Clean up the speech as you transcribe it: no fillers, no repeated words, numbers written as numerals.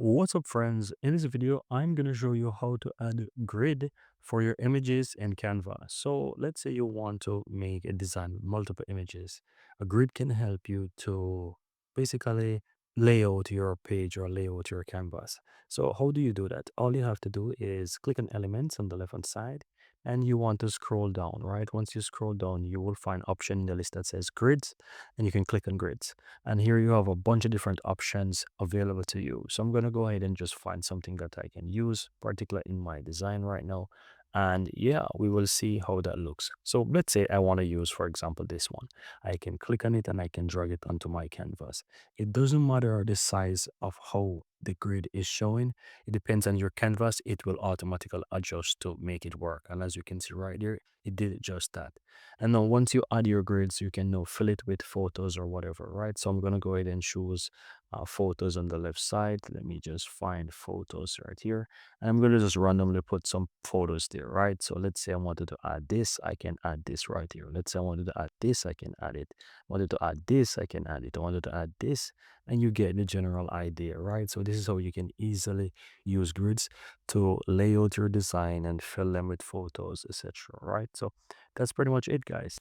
What's up, friends? In this video, I'm going to show you how to add grid for your images in Canva. So let's say you want to make a design with multiple images. A grid can help you to basically lay out your page or lay out your canvas. So how do you do that? All you have to do is click on elements on the left hand side and you want to scroll down, right? Once you scroll down, you will find option in the list that says grids and you can click on grids. And here you have a bunch of different options available to you. So I'm going to go ahead and just find something that I can use, particularly in my design right now. And yeah, we will see how that looks. So let's say I want to use, for example, this one. I can click on it and I can drag it onto my canvas. It doesn't matter the size of how the grid is showing. It depends on your canvas. It will automatically adjust to make it work. And as you can see right there, it did just that. And now once you add your grids, you can now fill it with photos or whatever, right? So I'm going to go ahead and choose photos on the left side. Let me just find photos right here. And I'm going to just randomly put some photos there, right? So let's say I wanted to add this, I can add this right here. Let's say I wanted to add this, I can add it. Wanted to add this, I can add it. I wanted to add this, and you get the general idea, right? So this is how you can easily use grids to lay out your design and fill them with photos, etc. Right? So that's pretty much it, guys.